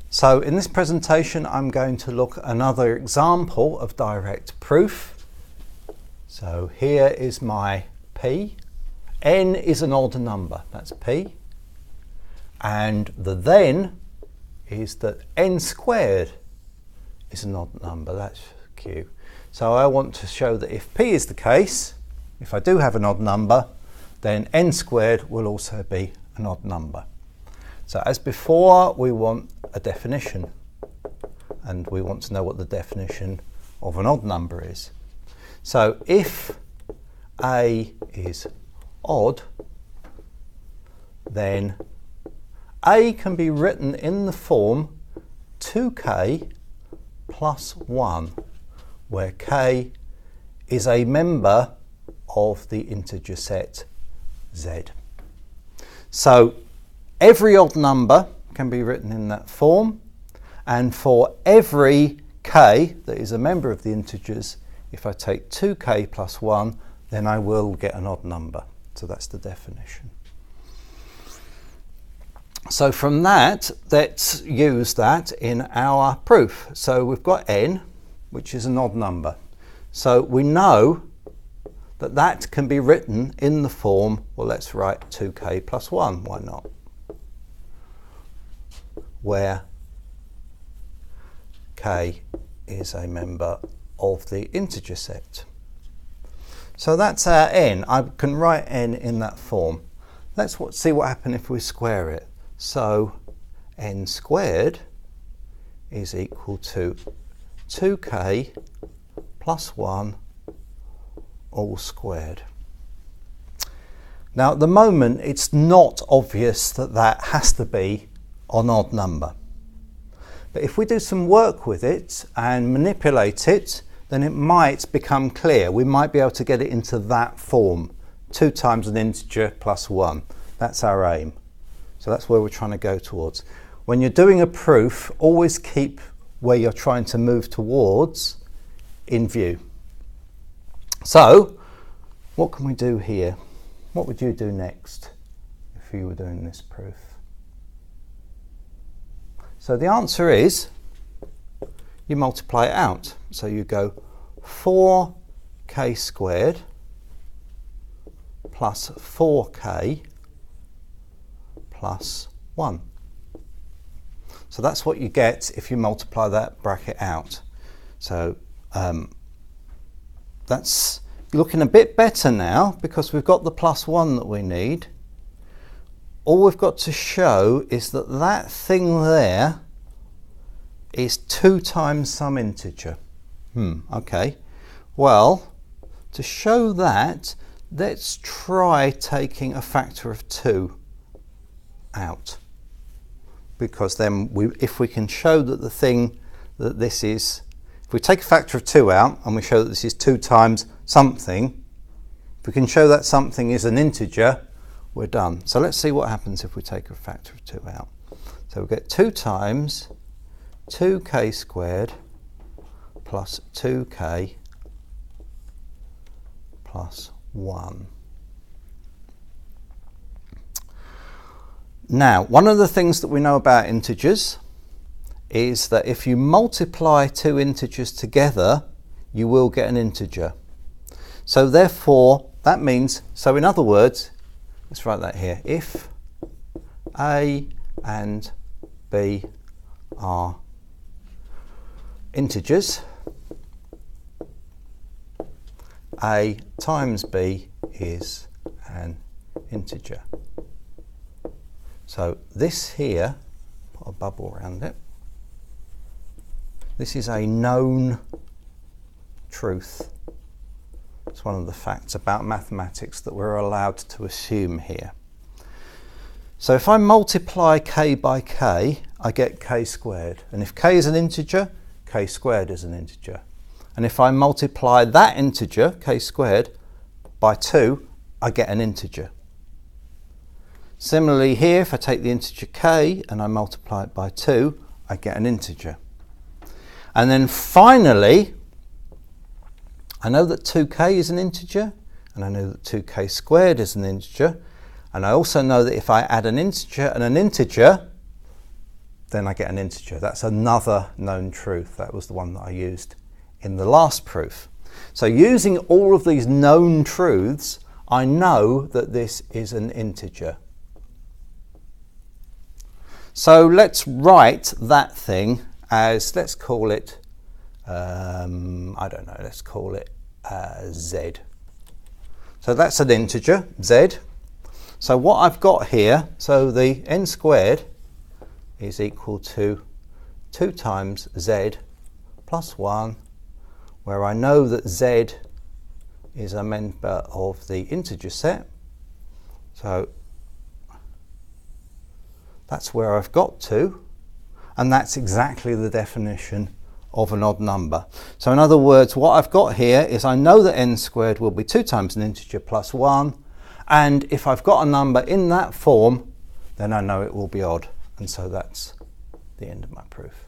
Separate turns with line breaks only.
So in this presentation I'm going to look at another example of direct proof. So here is my P. N is an odd number, that's P. And the then is that N squared is an odd number, that's Q. So I want to show that if P is the case, if I do have an odd number, then N squared will also be an odd number. So as before, we want a definition, and we want to know what the definition of an odd number is. So if A is odd, then A can be written in the form 2k plus 1, where k is a member of the integer set z. So every odd number can be written in that form, and for every k that is a member of the integers, if I take 2k plus 1, then I will get an odd number. So that's the definition. So from that, let's use that in our proof. So we've got n, which is an odd number. So we know that that can be written in the form, well, let's write 2k plus 1, why not? Where k is a member of the integer set. So that's our n. I can write n in that form. Let's see what happens if we square it. So n squared is equal to 2k plus 1 all squared. Now at the moment it's not obvious that that has to be an odd number. But if we do some work with it and manipulate it, then it might become clear. We might be able to get it into that form, 2 times an integer plus 1. That's our aim. So that's where we're trying to go towards. When you're doing a proof, always keep where you're trying to move towards in view. So what can we do here? What would you do next if you were doing this proof? So the answer is you multiply it out. So you go 4k squared plus 4k plus 1. So that's what you get if you multiply that bracket out. So that's looking a bit better now because we've got the plus 1 that we need. All we've got to show is that that thing there is 2 times some integer. Okay. Well, to show that, let's try taking a factor of 2 out. Because then if we can show that the thing that this is, if we take a factor of 2 out and we show that this is 2 times something, if we can show that something is an integer, we're done. So let's see what happens if we take a factor of 2 out. So we get 2 times 2k squared plus 2k plus 1. Now, one of the things that we know about integers is that if you multiply 2 integers together, you will get an integer. So therefore, that means, so in other words, let's write that here. If A and B are integers, A times B is an integer. So this here, put a bubble around it, this is a known truth. It's one of the facts about mathematics that we're allowed to assume here. So if I multiply k by k, I get k squared. And if k is an integer, k squared is an integer. And if I multiply that integer, k squared, by 2, I get an integer. Similarly here, if I take the integer k and I multiply it by 2, I get an integer. And then finally, I know that 2k is an integer, and I know that 2k squared is an integer, and I also know that if I add an integer and an integer, then I get an integer. That's another known truth. That was the one that I used in the last proof. So using all of these known truths, I know that this is an integer. So let's write that thing as, let's call it, I don't know, let's call it z. So that's an integer, z. So what I've got here, so the n squared is equal to 2 times z plus 1, where I know that z is a member of the integer set. So that's where I've got to, and that's exactly the definition of an odd number. So in other words, what I've got here is I know that n squared will be 2 times an integer plus 1, and if I've got a number in that form, then I know it will be odd. And so that's the end of my proof.